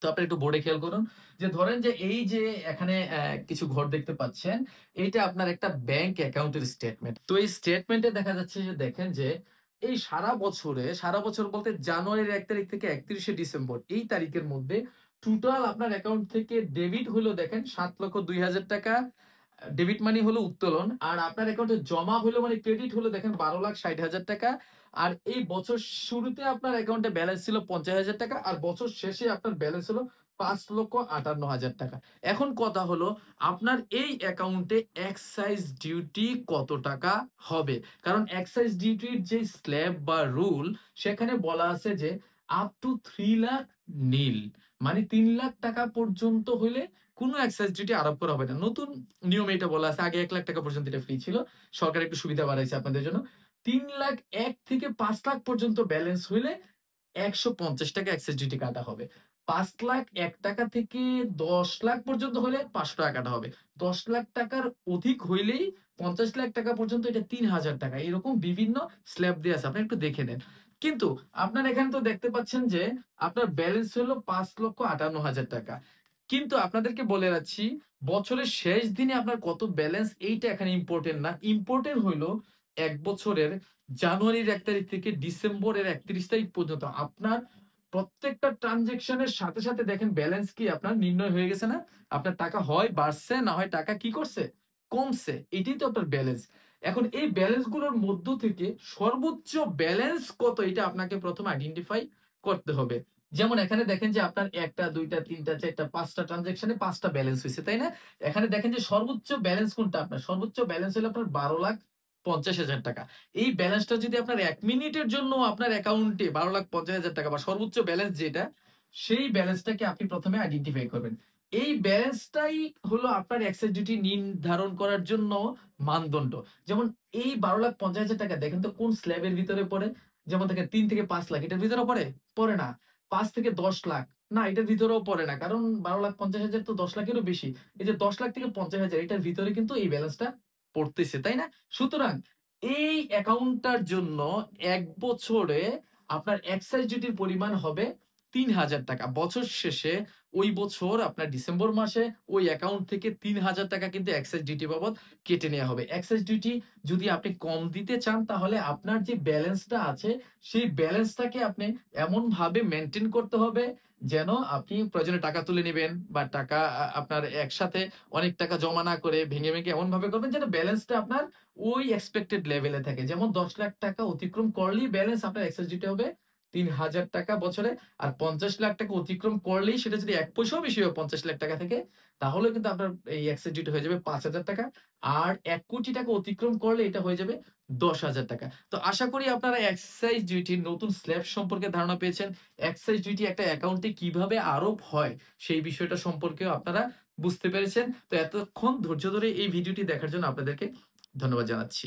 তো আপনি একটু বোর্ডে খেয়াল করুন যে ধরেন যে এই যে এখানে কিছু ঘর দেখতে পাচ্ছেন, এইটা আপনার একটা ব্যাংক অ্যাকাউন্টের স্টেটমেন্ট। তো এই স্টেটমেন্টে দেখা যাচ্ছে যে দেখেন যে এই সারা বছর বলতে জানুয়ারির ১ তারিখ থেকে ৩১শে ডিসেম্বর এই তারিখের মধ্যে টোটাল আপনার অ্যাকাউন্ট থেকে ডেবিট হলো দেখেন ৳৭,০০,০০০ ডেবিট মানি হলো উত্তোলন। আর আপনার অ্যাকাউন্টে জমা হলো মানে ক্রেডিট হলো দেখেন ৳১২,৬০,০০০। আর এই বছর শুরুতে আপনার অ্যাকাউন্টে ব্যালেন্স ছিল ৳৫০,০০০ আর বছর শেষে আপনার ব্যালেন্স হলো ৳৫,৫৮,০০০। এখন কথা হলো আপনার এই অ্যাকাউন্টে এক্সাইজ ডিউটি কত টাকা হবে? কারণ এক্সাইজ ডিউটির যে স্ল্যাব বা রুল সেখানে বলা আছে যে আপ টু ৩ লাখ নিল। মানে ৳৩,০০,০০০ পর্যন্ত হইলে কোন এক্সাইজ ডিউটি আরোপ করা হবে না। নতুন নিয়মে এটা বলা আছে। আগে ৳১,০০,০০০ পর্যন্ত এটা ফ্রি ছিল। সরকার একটু সুবিধা বাড়াইছে আপনাদের জন্য। ৩,০০,০০০ ১ থেকে ৫,০০,০০০ পর্যন্ত ব্যালেন্স হইলে ৳১৫০ এক্সাইজ ডিউটি কাটা হবে। ৳৫,০০,০০০ ৳১ থেকে ১০,০০,০০০ পর্যন্ত হইলে ৳৫০০ কাটা হবে। ৳১০,০০,০০০ র অধিক হইলেই ৳৫০,০০,০০০ পর্যন্ত এটা ৳৩,০০০। এরকম বিভিন্ন স্ল্যাব দেয়া আছে। আপনি একটু দেখে নেন। কিন্তু আপনার এখানে তো দেখতে পাচ্ছেন যে আপনার ব্যালেন্স হলো ৳৫,৫৮,০০০। কিন্তু আপনাদেরকে বলে রাখছি বছরের শেষ দিনে আপনার কত ব্যালেন্স এইটা এখানে ইম্পোর্টেন্ট না। ইম্পোর্টেন্ট হইলো ১ বছরের জানুয়ারির ১ তারিখ থেকে ডিসেম্বরের ৩১ তারিখ পর্যন্ত আপনার প্রত্যেকটা ট্রান্সেকশনের সাথে দেখেন ব্যালেন্স কি আপনার নির্ণয় হয়ে গেছে না? আপনার টাকা হয় বাড়ছে না হয় টাকা কি করছে? কমছে। এটাই তো আপনার ব্যালেন্স। এখন এই ব্যালেন্স গুলোর মধ্য থেকে সর্বোচ্চ ব্যালেন্স কত এটা আপনাকে ১ম আইডেন্টিফাই করতে হবে। যেমন এখানে দেখেন যে আপনার ১ টা ২ টা ৩ টা ৪ টা ৫ টা ট্রান্সেকশনে ৫ টা ব্যালেন্স হইছে, তাই না? এখানে দেখেন যে সর্বোচ্চ ব্যালেন্স কোনটা আপনার? সর্বোচ্চ ব্যালেন্স হলো আপনার ৳১২,৫০,০০০। এই ব্যালেন্সটা যদি আপনার ১ মিনিটের জন্য আপনার অ্যাকাউন্টে ৳১২,৫০,০০০ বা সর্বোচ্চ ব্যালেন্স যেটা, সেই ব্যালেন্সটাকে আপনি ১ম এ আইডেন্টিফাই করবেন। এই ব্যালেন্সটাই হলো আপনার এক্সাইজ ডিউটি নির্ধারণ করার জন্য মানদণ্ড। যেমন এই ৳১২,৫০,০০০ দেখেন তো কোন স্ল্যাবের ভিতরে পড়ে? যেমন দেখেন ৩ থেকে ৫ লাখ এটার ভিতরে পড়ে? পড়ে না। ৫ থেকে ১০ লাখ না এটার ভিতরেও পড়ে না। কারণ ১২,৫০,০০০ তো ১০ লাখেরও বেশি। এই যে ১০ লাখ থেকে ৫০,০০০ এটার ভিতরে কিন্তু এই ব্যালেন্সটা পড়তেছে, তাই না? সুতরাং এই অ্যাকাউন্টটার জন্য ১ বছরে আপনার এক্সাইজ ডিউটির পরিমাণ হবে ৳৩,০০০। বছর শেষে ওই বছর আপনার ডিসেম্বর মাসে ওই অ্যাকাউন্ট থেকে ৳৩,০০০ কিন্তু এক্সাইজ ডিউটি বাবদ কেটে নেয়া হবে। এক্সাইজ ডিউটি যদি আপনি কম দিতে চান তাহলে আপনার যে ব্যালেন্সটা আছে সেই ব্যালেন্সটাকে আপনি এমনভাবে মেইনটেইন করতে হবে যেন আপনি প্রয়োজনে টাকা তুলে নিবেন বা টাকা আপনার একসাথে অনেক টাকা জমা না করে ভেঙে এমনভাবে করবেন যেন ব্যালেন্সটা আপনার ওই এক্সপেক্টেড লেভেলে থাকে। যেমন ৳১০,০০,০০০ অতিক্রম করলেই ব্যালেন্স আপনার এক্সাইজ ডিউটি হবে ৳৩,০০০ বছরে। আর ৳৫০,০০,০০০ অতিক্রম করলেই সেটা যদি ১ পয়সাও বেশি হয় ৳৫০,০০,০০০ থেকে তাহলেও কিন্তু আপনার এই এক্সাইজ ডিউটি হয়ে যাবে ৳৫,০০০। আর ৳১,০০,০০,০০০ অতিক্রম করলে এটা হয়ে যাবে ৳১০,০০০। তো আশা করি আপনারা এক্সাইজ ডিউটির নতুন স্ল্যাব সম্পর্কে ধারণা পেয়েছেন। এক্সাইজ ডিউটি একটা অ্যাকাউন্টে কিভাবে আরোপ হয় সেই বিষয়টা সম্পর্কেও আপনারা বুঝতে পেরেছেন। তো এতক্ষণ ধৈর্য ধরে এই ভিডিওটি দেখার জন্য আপনাদেরকে ধন্যবাদ জানাচ্ছি।